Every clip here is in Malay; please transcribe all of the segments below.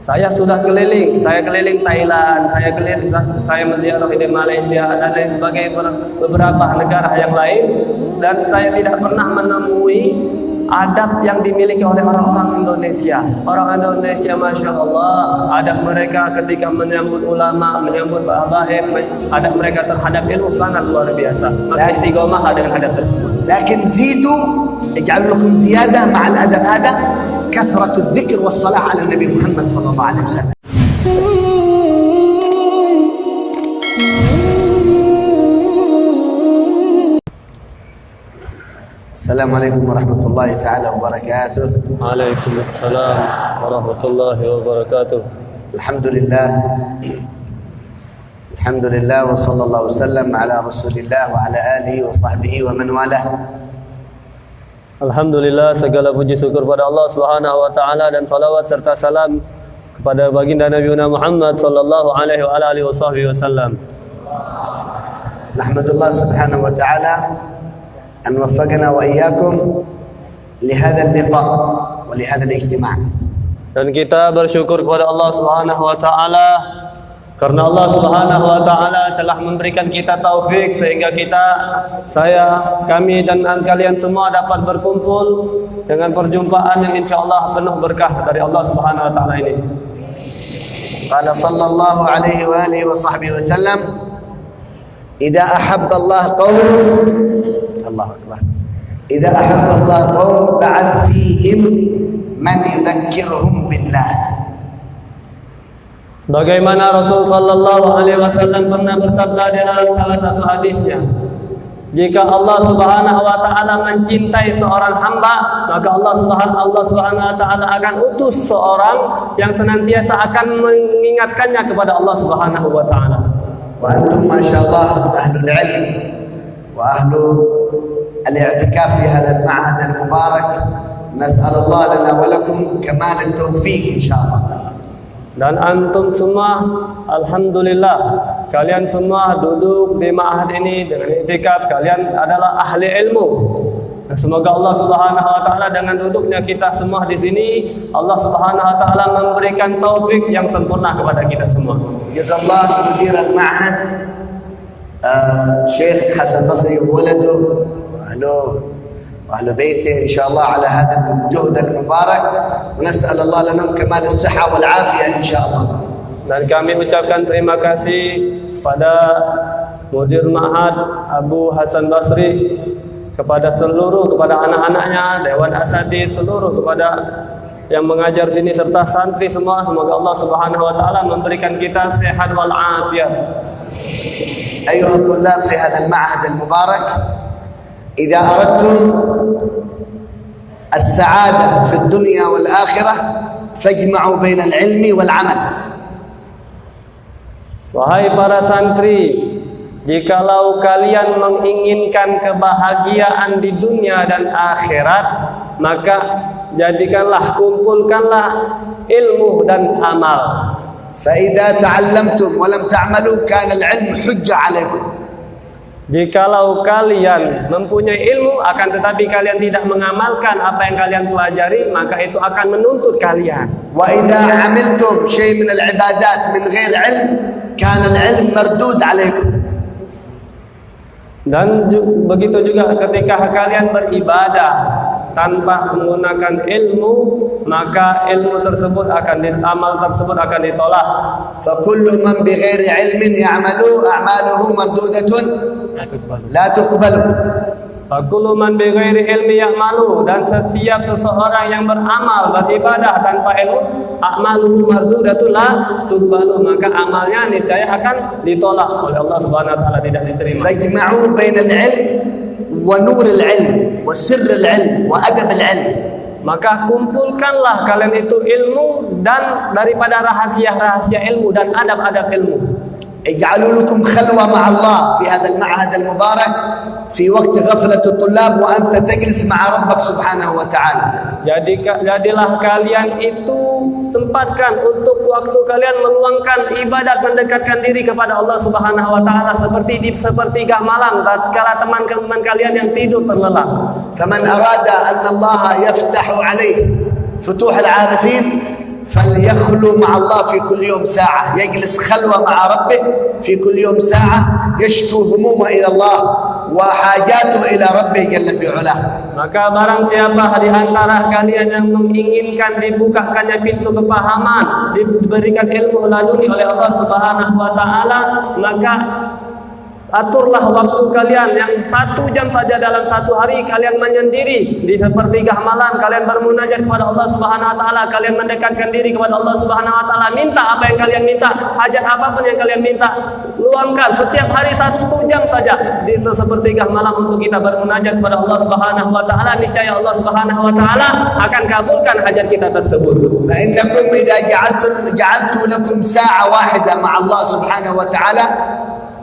Saya sudah keliling, saya keliling Thailand, saya menziarah di Malaysia dan lain sebagainya, beberapa negara yang lain, dan saya tidak pernah menemui adab yang dimiliki oleh orang-orang Indonesia. Orang Indonesia, masya Allah, adab mereka ketika menyambut ulama, menyambut bahabaib, adab mereka terhadap ilmu sangat luar biasa. Maka istiqomah dengan adab tersebut. لكن زيدوا اجعلوا لكم زيادة مع الأدب هذا كثرة الذكر والصلاة على النبي محمد صلى الله عليه وسلم. السلام عليكم ورحمة الله تعالى وبركاته. وعليكم السلام ورحمة الله وبركاته. الحمد لله وصلى الله وسلم على رسول الله وعلى آله وصحبه ومن والاه. Alhamdulillah, segala puji syukur pada Allah Subhanahu wa taala dan salawat serta salam kepada baginda Nabi Muhammad sallallahu alaihi wa alihi wasallam. Nahmadullah subhanahu wa ta'ala an waffaqana wa iyyakum li hadha al-liqa wa li hadha al-ijtima'. Dan kita bersyukur kepada Allah Subhanahu wa taala karena Allah Subhanahu wa taala telah memberikan kita taufik sehingga kami dan kalian semua dapat berkumpul dengan perjumpaan yang insyaallah penuh berkah dari Allah Subhanahu wa taala ini. Qala sallallahu alaihi wa alihi wa sahbihi wasallam, "Idza ahabba Allah qaum, Allahu akbar. Idza ahabba Allah qaum ba'ath fihim man yudhakkiruhum billah." Bagaimana Rasul sallallahu alaihi wasallam pernah bersabda dalam salah satu hadisnya, jika Allah Subhanahu wa taala mencintai seorang hamba, maka Allah Subhanahu wa taala akan utus seorang yang senantiasa akan mengingatkannya kepada Allah Subhanahu wa taala. Wa antum masyaallah ahlul ilm wa ahlu al-i'tikaf fi hadha al-ma'had al-mubarak. Nas'al Allah lana wa lakum kamal at-tawfiq insyaallah. Dan antum semua, alhamdulillah, kalian semua duduk di ma'had ini dengan i'tikaf, kalian adalah ahli ilmu. Dan semoga Allah Subhanahu wa taala dengan duduknya kita semua di sini, Allah Subhanahu wa taala memberikan taufik yang sempurna kepada kita semua. Jazallahu mudir al-ma'had Syekh Hasan Basri wa waladuhu وأهل بيته إن شاء الله على هذا الجهد المبارك ونسأل الله لنا كمال الصحة والعافية إن شاء الله. Dan kami ucapkan terima kasih pada Mudir Ma'had Abu Hasan Basri, kepada anak-anaknya, Dewan Asatidz, seluruh kepada yang mengajar sini serta santri semua. Semoga Allah Subhanahu wa taala memberikan kita sehat wal afiat. أيها الطلاب في هذا المعهد المبارك، إذا أردتم السعادة في الدنيا والآخرة فاجمعوا بين العلم والعمل. Wahai para santri, jikalau kalian menginginkan kebahagiaan di dunia dan akhirat, maka kumpulkanlah ilmu dan amal. فإذا تعلمتم ولم تعملوا كان العلم حجة عليكم. Jikalau kalian mempunyai ilmu akan tetapi kalian tidak mengamalkan apa yang kalian pelajari, maka itu akan menuntut kalian. Wa idza 'amiltum syai' min al-ibadat min ghair 'ilm kana al-'ilm mardud 'alaykum. Dan begitu juga ketika kalian beribadah tanpa menggunakan ilmu, maka amal tersebut akan ditolak. Fa kullu man bighairi 'ilmin ya'malu a'maluhu mardudatun la tuqbalu. Fakulu man bighairi ilmi ya'malu, dan setiap seseorang yang beramal beribadah tanpa ilmu, a'maluhu mardudatun la tuqbalu, maka amalnya niscaya akan ditolak oleh Allah Subhanahu wa taala, tidak diterima. Fajma'u bainal ilm wa nuril ilm wa sirril ilm wa adabil ilm. Maka kumpulkanlah kalian itu ilmu dan daripada rahasia-rahasia ilmu dan adab-adab ilmu. اجعلوا لكم خلوة مع الله في هذا المعهد المبارك في وقت غفلة الطلاب وأنت تجلس مع ربك سبحانه وتعالى. Jadilah kalian itu sempatkan untuk waktu kalian meluangkan ibadat, mendekatkan diri kepada Allah Subhanahu wa taala seperti di sepertiga malam tatkala teman-teman kalian yang tidur terlelap. فمن أراد أن الله يفتح عليه فتوح العارفين فليخلو مع الله في كل يوم ساعة، يجلس خلوة مع ربه في كل يوم ساعة، يشكو همومه إلى الله وحاجاته إلى ربه جل في علاه. Maka barang siapa di antara kalian yang menginginkan dibukakannya pintu kepahaman, diberikan ilmu laduni oleh Allah Subhanahu wa taala, maka aturlah waktu kalian yang 1 jam saja dalam 1 hari, kalian menyendiri di sepertiga malam, kalian bermunajat kepada Allah Subhanahu wa taala, kalian mendekatkan diri kepada Allah Subhanahu wa taala, minta apa yang kalian minta, hajat apapun yang kalian minta, luangkan setiap hari 1 jam saja di sepertiga malam untuk kita bermunajat kepada Allah Subhanahu wa taala, niscaya Allah Subhanahu wa taala akan kabulkan hajat kita tersebut. فإنكم إذا جعلت لكم ساعة واحدة مع الله سبحانه وتعالى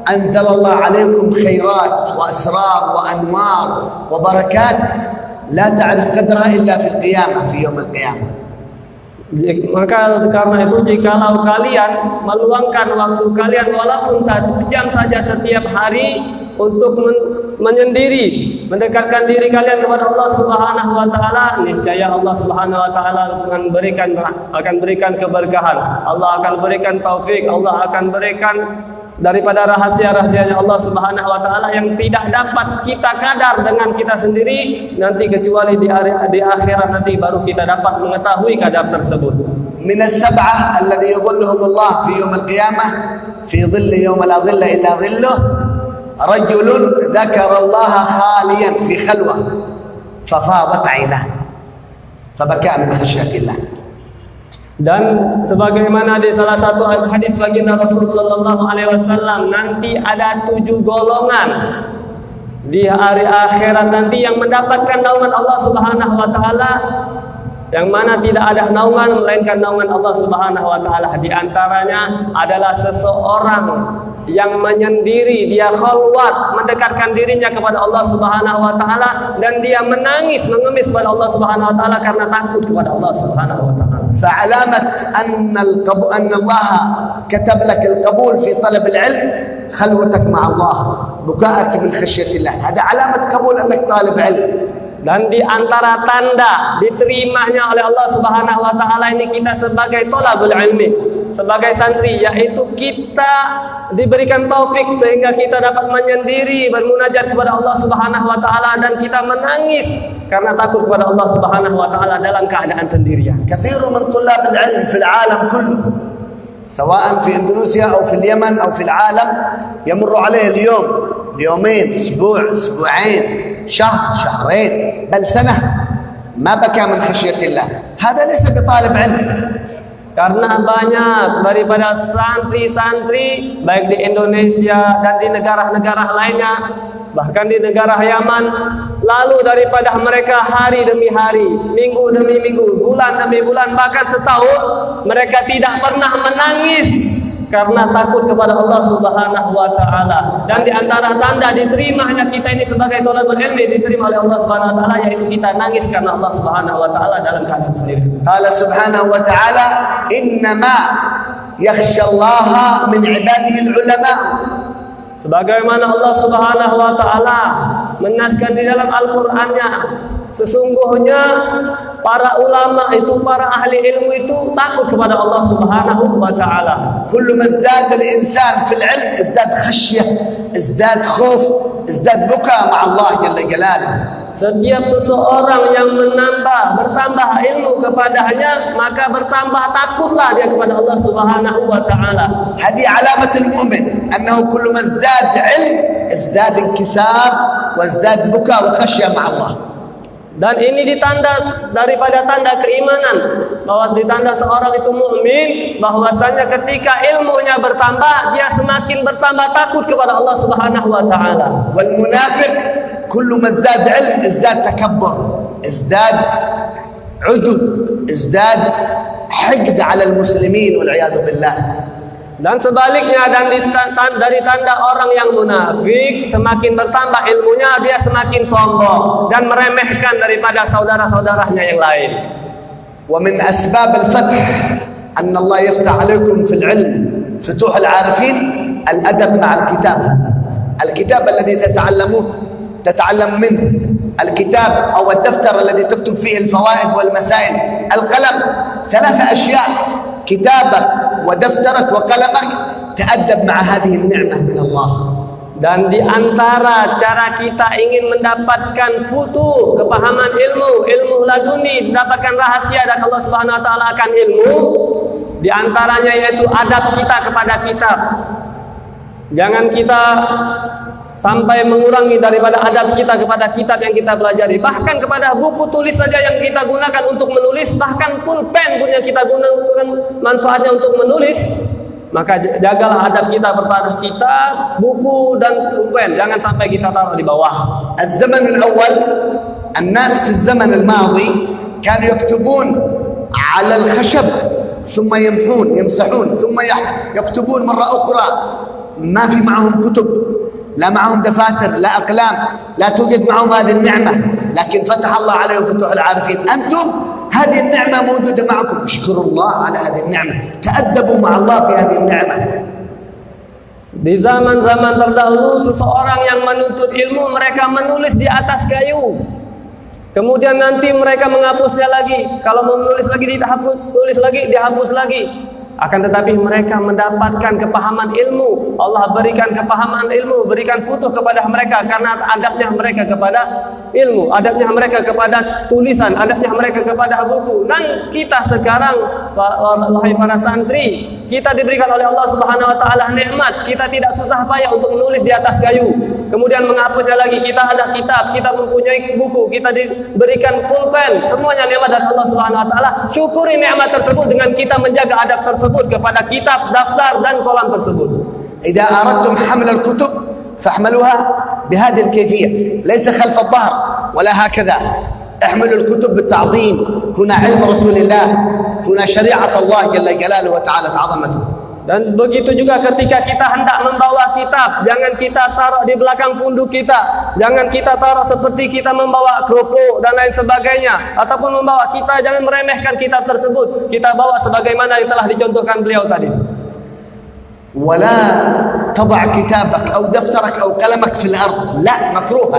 أنزل الله عليكم خيرات وأسرار وأنوار وبركات لا تعرف قدرها إلا في القيامة، في يوم القيامة. Maka karena itu jikalau kalian meluangkan waktu kalian walaupun 1 jam saja setiap hari untuk menyendiri, mendekatkan diri kalian kepada Allah Subhanahu wa taala, niscaya Allah Subhanahu wa taala akan berikan keberkahan. Allah akan berikan taufik, Allah akan berikan daripada rahasia-rahasianya Allah Subhanahu wa taala yang tidak dapat kita kadar dengan kita sendiri nanti, kecuali di akhirat nanti baru kita dapat mengetahui kadar tersebut. من السبعة الذي يظلهم الله في يوم القيامة في ظل يوم لا ظل إلا ظله رجل ذكر الله خاليا في خلوة ففاضت عيناه فبكى من خشية الله. Dan sebagaimana di salah satu hadis baginda Rasul sallallahu alaihi wasallam, nanti ada 7 golongan di hari akhirat nanti yang mendapatkan naungan Allah Subhanahu wa taala, yang mana tidak ada naungan melainkan naungan Allah Subhanahu wa taala. Di antaranya adalah seseorang yang menyendiri, dia khalwat, mendekatkan dirinya kepada Allah Subhanahu wa taala, dan dia menangis, mengemis kepada Allah Subhanahu wa taala karena takut kepada Allah Subhanahu wa taala. فعلامة أن الله كتب لك القبول في طلب العلم خلوتك مع الله، بكاءك من خشية الله، هذا علامة قبول أنك طالب علم. Dan di antara tanda diterimanya oleh Allah Subhanahu wa taala ini kita sebagai thalabul ilmi, sebagai santri, yaitu kita diberikan taufik sehingga kita dapat menyendiri, bermunajat kepada Allah Subhanahu wa taala, dan kita menangis karena takut kepada Allah Subhanahu wa taala dalam keadaan sendirian. كثير من طلاب العلم في العالم كله سواء في إندونيسيا أو في اليمن أو في العالم يمر عليه اليوم، يومين، أسبوع، أسبوعين، شهر، شهرين، بل سنة ما بكى من خشية الله، هذا ليس بطالب علم. Karena banyak daripada santri-santri baik di Indonesia dan di negara-negara lainnya, bahkan di negara Yaman, lalu daripada mereka hari demi hari, minggu demi minggu, bulan demi bulan, bahkan setahun, mereka tidak pernah menangis karena takut kepada Allah Subhanahu wa taala. Dan di antara tanda diterimanya kita ini sebagai thalabul ilmi, diterima oleh Allah Subhanahu wa taala, yaitu kita nangis karena Allah Subhanahu wa taala dalam keadaan sendiri. قال سبحانه وتعالى إنما يخشى الله من عباده العلماء. Sebagaimana Allah Subhanahu wa taala menaskan di dalam Al-Qur'annya, sesungguhnya para ulama itu, para ahli ilmu itu takut kepada Allah Subhanahu wa taala. كل ما ازداد الإنسان في العلم ازداد خشية، ازداد خوف، ازداد بكاء مع الله جل جلاله. Setiap seseorang yang bertambah ilmu kepadanya, maka bertambah takutlah dia kepada Allah Subhanahu wa taala. هذه علامة المؤمن أنه كل ما ازداد علم ازداد انكسار وازداد بكاء وخشية مع الله. Dan ini ditanda daripada tanda keimanan, bahwa ditanda seorang itu mukmin, bahwasanya ketika ilmunya bertambah, dia semakin bertambah takut kepada Allah Subhanahu wa taala. والمنافق كل ما ازداد علم ازداد تكبر، ازداد عجب، ازداد حقد على المسلمين والعياذ بالله. Dan sebaliknya, dari tanda orang yang munafik, semakin bertambah ilmunya, dia semakin sombong dan meremehkan daripada saudara-saudaranya yang lain. ومن أسباب الفتح أن الله يفتح عليكم في العلم فتوح العارفين الأدب مع الكتاب. الكتاب الذي تتعلم منه، الكتاب أو الدفتر الذي تكتب فيه الفوائد والمسائل، القلم ثلاث أشياء: كتابك ودفترك وقلمك. تأدب مع هذه النعمة من الله. Dan di antara cara kita ingin mendapatkan futuh, kepahaman ilmu laduni, mendapatkan rahasia dan Allah Subhanahu wa taala akan ilmu, di antaranya yaitu adab kita kepada kitab. Jangan kita sampai mengurangi daripada adab kita kepada kitab yang kita pelajari. Bahkan kepada buku tulis saja yang kita gunakan untuk menulis, bahkan pulpen pun yang kita gunakan manfaatnya untuk menulis. Maka jagalah adab kita kepada kitab, buku dan pulpen. Jangan sampai kita taruh di bawah. الزمن الأول الناس في الزمن الماضي كانوا يكتبون على الخشب ثم يمسحون ثم يكتبون مرة أخرى. ما في معهم كتب، لا معهم دفاتر، لا أقلام، لا توجد معهم هذه النعمة، لكن فتح الله عليهم فتوح العارفين. أنتم هذه النعمة موجودة معكم، اشكروا الله على هذه النعمة، تأدبوا مع الله في هذه النعمة. Di zaman-zaman terdahulu, seseorang yang menuntut ilmu, mereka menulis di atas kayu. Kemudian nanti mereka menghapusnya lagi. Kalau mau menulis lagi dihapus, tulis lagi, dihapus lagi. Akan tetapi mereka mendapatkan kepahaman ilmu. Allah berikan kepahaman ilmu, berikan futuh kepada mereka karena adabnya mereka kepada ilmu, adabnya mereka kepada tulisan, adabnya mereka kepada buku. Dan kita sekarang, wahai para santri, kita diberikan oleh Allah Subhanahu wa taala nikmat. Kita tidak susah payah untuk menulis di atas kayu. Kemudian menghapusnya lagi. Kita ada kitab, kita mempunyai buku, kita diberikan pulpen. Semuanya nikmat dari Allah Subhanahu wa taala. Syukuri nikmat tersebut dengan kita menjaga adab tersebut kepada kitab, daftar dan kolam tersebut. إذا أردتم حمل الكتب فاحملوها بهذه الكيفية، ليس خلف الظهر ولا هكذا. احملوا الكتب بالتعظيم. هنا علم رسول الله، هنا شريعة الله جل جلاله وتعالى عظمته. Dan begitu juga ketika kita hendak membawa kitab, jangan kita taruh di belakang punduk kita, jangan kita taruh seperti kita membawa kerupuk dan lain sebagainya, ataupun membawa kita, jangan meremehkan kitab tersebut. Kita bawa sebagaimana yang telah dicontohkan beliau tadi. ولا تضع كتابك أو دفترك أو قلمك في الأرض، لا، مكروه.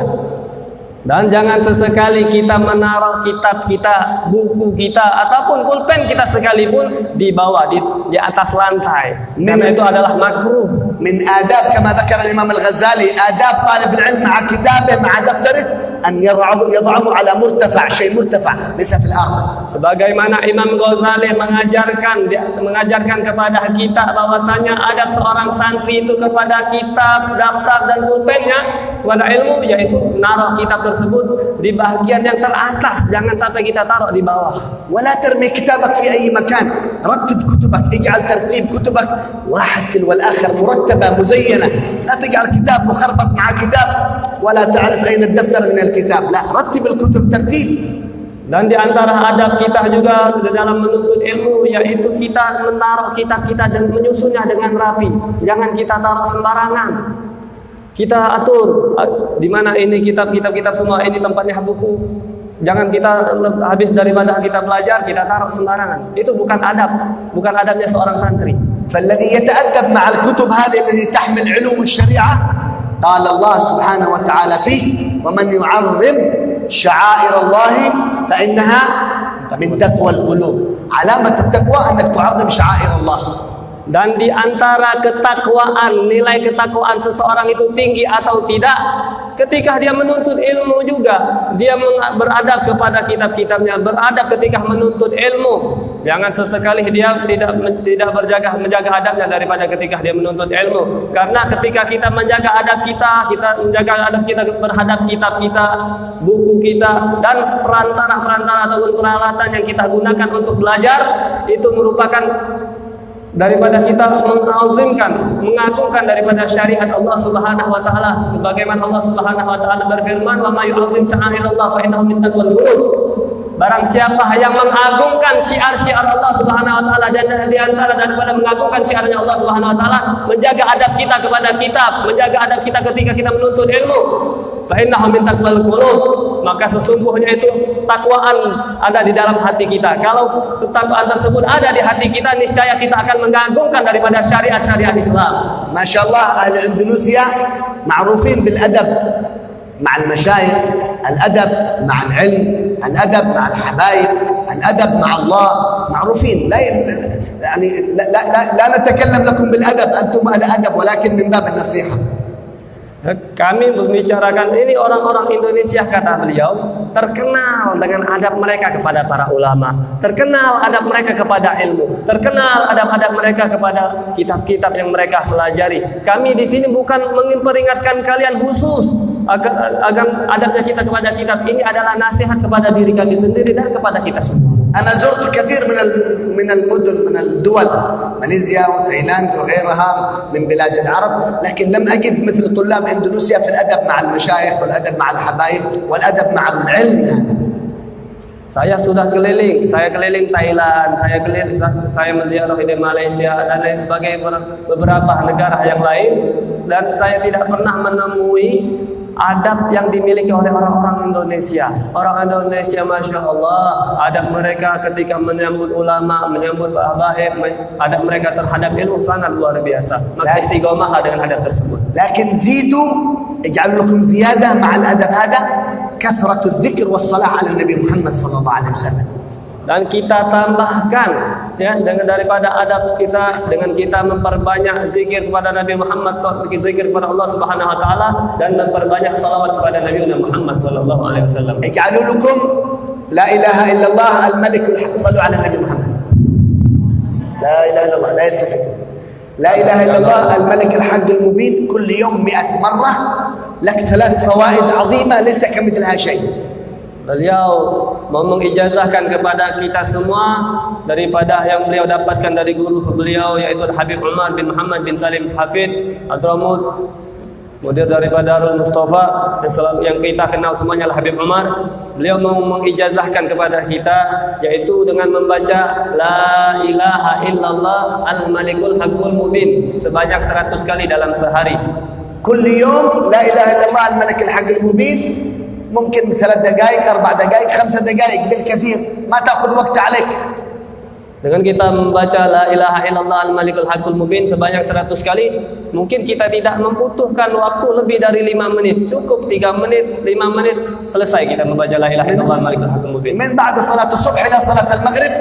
Dan jangan sesekali kita menaruh kitab kita, buku kita, ataupun pulpen kita sekalipun di bawah, di atas lantai. Karena itu adalah makruh. من آداب كما ذكر الإمام الغزالي، آداب طالب العلم مع كتابه مع دفتره أن يضعه على مرتفع، شيء مرتفع ليس في الأرض. Sebagaimana Imam Ghazali mengajarkan kepada kita bahwasanya adab seorang santri itu kepada kitab, daftar dan pulpennya, kepada ilmu, yaitu naruh kitab tersebut di bagian yang teratas, jangan sampai kita taruh di bawah. ولا ترمي كتابك في أي مكان، رتب كتبك، اجعل ترتيب كتبك واحد تلو الآخر مرتبة مزينة. لا تجعل كتاب مخربط مع كتاب ولا تعرف أين الدفتر من الكتاب، لا، رتب الكتب ترتيب. Dan di antara adab kita juga dalam menuntut ilmu, yaitu kita menaruh kitab kita dan menyusunnya dengan rapi. Jangan kita taruh sembarangan. Kita atur di mana ini kitab semua, ini tempatnya buku. Jangan kita habis daripada kita belajar kita taruh sembarangan. Itu bukan adab, bukan adabnya seorang santri. فالذي يتأدب مع الكتب هذه التي تحمل علوم الشريعة قال الله سبحانه وتعالى فيه: ومن يعظم شعائر الله فإنها من تقوى القلوب. علامة التقوى أنك تعظم شعائر الله. Dan di antara ketakwaan, nilai ketakwaan seseorang itu tinggi atau tidak, ketika dia menuntut ilmu juga, dia beradab kepada kitab-kitabnya, beradab ketika menuntut ilmu. Jangan sesekali dia tidak menjaga adabnya daripada ketika dia menuntut ilmu. Karena ketika kita menjaga adab kita menjaga adab kita berhadap kitab kita, buku kita, dan perantara-perantara ataupun peralatan yang kita gunakan untuk belajar, itu merupakan daripada kita mengagungkan daripada syariat Allah Subhanahu wa taala. Sebagaimana Allah Subhanahu wa taala berfirman, "Wa may yu'azzim sya'airallah fa innahu min taqwal qulub." Barang siapa yang mengagungkan syiar-syiar Allah Subhanahu wa taala, dan di antara daripada mengagungkan syiarnya Allah Subhanahu wa taala, menjaga adab kita kepada kitab, menjaga adab kita ketika kita menuntut ilmu, fa innahu min taqwal qulub, maka sesungguhnya itu takwaan ada di dalam hati kita. Kalau ketakwaan tersebut ada di hati kita, niscaya kita akan mengagungkan daripada syariat-syariat Islam. Masya Allah, ahli Indonesia ma'rufin bil adab مع المشايخ، الأدب مع العلم، الأدب مع الحبايب، الأدب مع الله. معروفين يعني لا نتكلم لكم بالأدب، أنتم على أدب ولكن من باب النصيحة. Kami membicarakan ini orang-orang Indonesia, kata beliau, terkenal dengan adab mereka kepada para ulama, terkenal adab mereka kepada ilmu, terkenal adab-adab mereka kepada kitab-kitab yang mereka pelajari. Kami di sini bukan memperingatkan kalian khusus agar adabnya kita kepada kitab ini adalah nasihat kepada diri kami sendiri dan kepada kita semua. أنا زرت كثير من المدن من الدول ماليزيا وتايلاند وغيرها من بلاد العرب، لكن لم أجد مثل طلاب إندونيسيا في الأدب مع المشايخ والأدب مع الحبايب والأدب مع العلم هذا. Saya sudah keliling, saya keliling Thailand, saya menziarahi di Malaysia dan lain sebagainya, beberapa negara yang lain, dan saya tidak pernah menemui adab yang dimiliki oleh orang-orang Indonesia. Orang Indonesia, Masya Allah, adab mereka ketika menyambut ulama, menyambut habaib, adab mereka terhadap ilmu sangat luar biasa. Maka istiqomahlah dengan adab tersebut. لكن زيدوا اجعلوا لكم زيادة مع الأدب هذا كثرة الذكر والصلاة على النبي محمد صلى الله عليه وسلم. Dan kita tambahkan ya dengan daripada adab kita dengan kita memperbanyak zikir kepada Nabi Muhammad, zikir kepada Allah Subhanahu wa taala, dan memperbanyak salawat kepada Nabi Muhammad sallallahu alaihi wasallam. اجعلوا لكم لا إله إلا الله الملك الحق. صلوا على النبي محمد. لا إله إلا الله، لا يلتفتوا. لا إله إلا الله الملك الحق المبين، كل يوم 100 مرة لك 3 فوائد عظيمة ليس كمثلها شيء. Beliau mau mengijazahkan kepada kita semua daripada yang beliau dapatkan dari guru beliau, yaitu Habib Umar bin Muhammad bin Salim Hafid Adramut, mudir daripada Darul Mustafa, yang kita kenal semuanya adalah Habib Umar. Beliau mau mengijazahkan kepada kita yaitu dengan membaca La ilaha illallah al-malikul haqqul mubin sebanyak 100 kali dalam sehari. كل يوم لا إله إلا الله الملك الحق المبين، ممكن 3 دقائق 4 دقائق 5 دقائق بالكثير، ما تأخذ وقت عليك. Dengan kita membaca La ilaha illallah al-malikul haqqul mubin sebanyak 100 kali, mungkin kita tidak membutuhkan waktu lebih dari 5 menit. Cukup 3 menit, 5 menit selesai kita membaca La ilaha illallah al-malikul haqqul mubin. من بعد صلاة الصبح إلى صلاة المغرب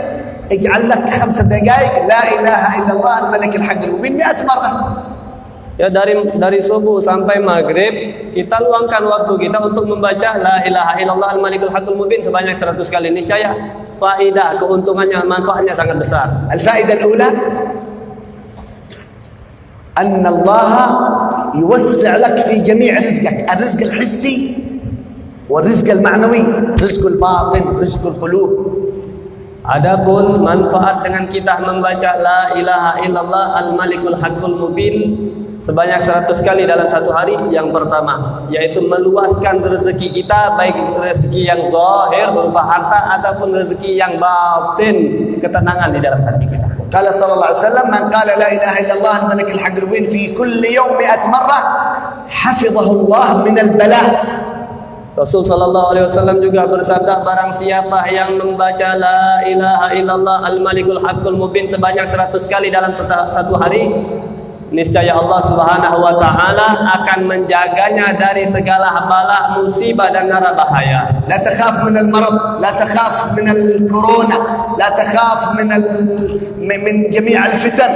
اجعل لك 5 دقائق لا إله إلا الله الملك الحق المبين 100 مرة. Ya, dari subuh sampai maghrib kita luangkan waktu kita untuk membaca La ilaha illallah al-malikul haqqul mubin sebanyak 100 kali. Niscaya faidah, keuntungannya, manfaatnya sangat besar. الفائدة الأولى أن الله يوسع لك في جميع رزقك، الرزق الحسي والرزق المعنوي، رزق الباطن، رزق القلوب. Adapun manfaat dengan kita membaca La ilaha illallah al-malikul haqqul mubin sebanyak 100 kali dalam satu hari, yang pertama yaitu meluaskan rezeki kita, baik rezeki yang zahir berupa harta ataupun rezeki yang batin, ketenangan di dalam hati kita. قال صلى الله عليه وسلم من قال لا إله إلا الله الملك الحق المبين في كل يوم 100 مرة حفظه الله من البلاء. Rasul sallallahu alaihi wasallam juga bersabda, barang siapa yang membaca La ilaha illallah al-malikul haqqul mubin sebanyak 100 kali dalam satu hari, niscaya Allah Subhanahu wa taala akan menjaganya dari segala bala, musibah dan mara bahaya. لا تخاف من المرض، لا تخاف من الكورونا، لا تخاف من جميع الفتن.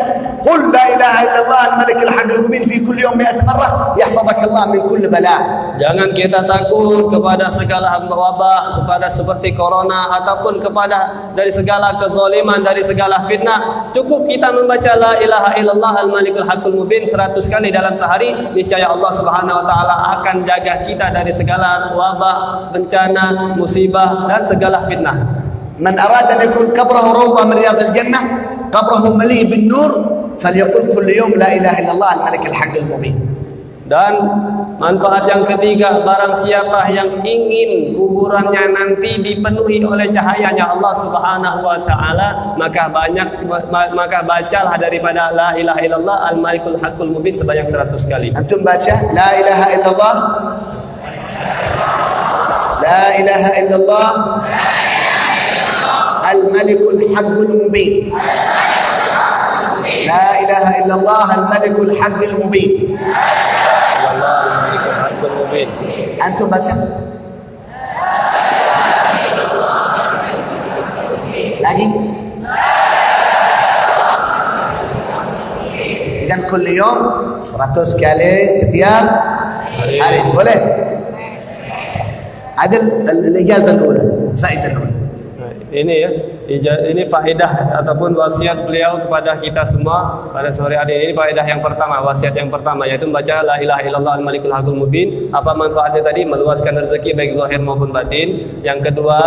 قل لا إله إلا الله الملك الحق المبين في كل يوم 100 مرة يحفظك الله من كل بلاء. Jangan kita takut kepada segala wabah, kepada seperti corona, ataupun kepada dari segala kezaliman, dari segala fitnah. Cukup kita membaca La ilaha illallah al-malikul haqqul mubin 100 kali dalam sehari, niscaya Allah Subhanahu wa taala akan jaga kita dari segala wabah, bencana, musibah dan segala fitnah. من أراد أن يكون قبره روضة من رياض الجنة، قبره مليء بالنور، فليقول كل يوم لا إله إلا الله الملك الحق المبين. Dan manfaat yang ketiga, barang siapa yang ingin kuburannya nanti dipenuhi oleh cahayanya Allah Subhanahu wa taala, maka bacalah daripada La ilaha illallah al-malikul haqqul mubin sebanyak 100 kali. Antum baca La ilaha illallah, La ilaha illallah al-malikul haqqul mubin, La ilaha illallah al-malikul haqqul mubin. Antum baca lagi Kemudian kulli yom 100 kali setiap hari. Boleh? Ada al-ijazah al-ula, faedah al-ula. Ini ya, ini faedah ataupun wasiat beliau kepada kita semua pada sore hari ini. Faedah yang pertama, wasiat yang pertama yaitu membaca la ilaha illallah al-malikul hakul mubin. Apa manfaatnya tadi? Meluaskan rezeki baik zahir maupun batin. Yang kedua,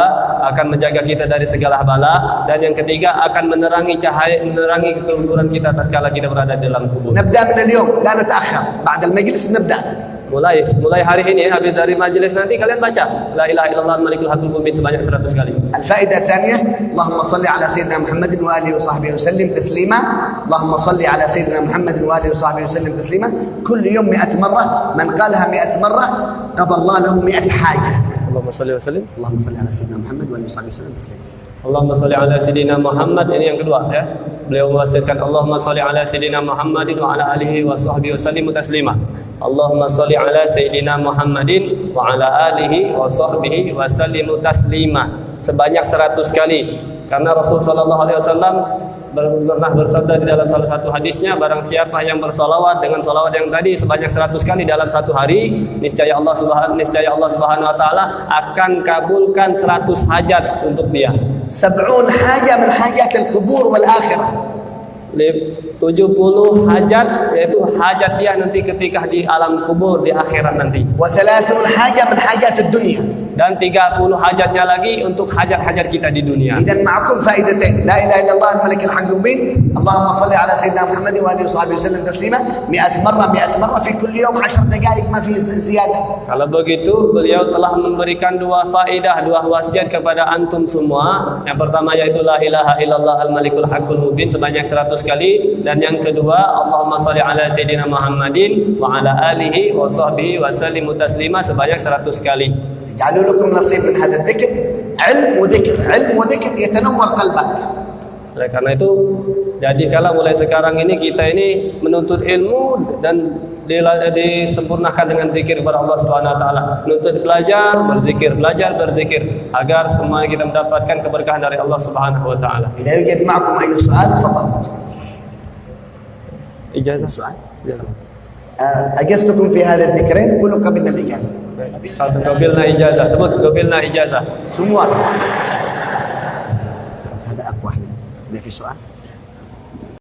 akan menjaga kita dari segala bala. Dan yang ketiga, akan menerangi cahaya, menerangi kekuburan kita tatkala kita berada di dalam kubur. نبدأ من اليوم لا نتأخر بعد المجلس نبدأ. Mulai hari ini, habis dari majelis nanti kalian baca la ilaha illallah al-malikul hakul mubin sebanyak 100 kali. الفائدة الثانية اللهم صل على سيدنا محمد وآله وصحبه وسلم تسليما. اللهم صل على سيدنا محمد وآله وصحبه وسلم تسليما. كل يوم 100 مرة، من قالها 100 مرة قضى الله له 100 حاجة. Allahumma salli wa sallim. اللهم صل على سيدنا محمد وآله وصحبه وسلم تسليما. Allahumma salli ala sayyidina Muhammad. Ini yang kedua ya. Beliau mewasiatkan Allahumma salli ala sayyidina Muhammadin wa ala alihi wa sahbihi wa sallim taslima. Allahumma salli ala sayyidina Muhammadin wa ala alihi wa sahbihi wa sallim taslima sebanyak 100 kali. Karena Rasul sallallahu alaihi wasallam pernah bersabda di dalam salah satu hadisnya, barang siapa yang bersalawat dengan salawat yang tadi sebanyak 100 kali dalam satu hari, niscaya Allah Subhanahu wa taala akan kabulkan 100 hajat untuk dia. 70 حاجة من حاجات القبور والآخرة. 70 hajat, yaitu hajat dia nanti ketika di alam kubur di akhirat nanti. و30 حاجة من حاجات الدنيا. Dan 30 hajatnya lagi untuk hajat-hajat kita di dunia. إذا معكم فائدتين، لا إله إلا الله الملك الحق المبين، اللهم صل على سيدنا محمد وآله وصحبه وسلم تسليما 100 مرة في كل يوم 10 دقائق ما في زيادة. Kalau begitu, beliau telah memberikan dua faedah, dua wasiat kepada antum semua. Yang pertama yaitu la ilaha illallah al-malikul hakul mubin sebanyak 100 kali, dan yang kedua Allahumma shalli ala sayyidina Muhammadin wa ala alihi wa sahbihi wa sallim taslima sebanyak 100 kali. جعلوا لكم نصيب من هذا الذكر، علم وذكر يتنور قلبك. Oleh karena itu, jadikanlah mulai sekarang ini kita ini menuntut ilmu dan disempurnakan dengan zikir kepada Allah Subhanahu wa taala. Menuntut belajar, berzikir agar semua kita mendapatkan keberkahan dari Allah Subhanahu wa taala. إذا يوجد معكم أي سؤال تفضل. Ijazah. سؤال. أجزتكم في هذا الذكرين قولوا قبلنا الإجازة. Kalau qabilna ijazah, sebut qabilna ijazah. semua. هذا أقوى. إذا في سؤال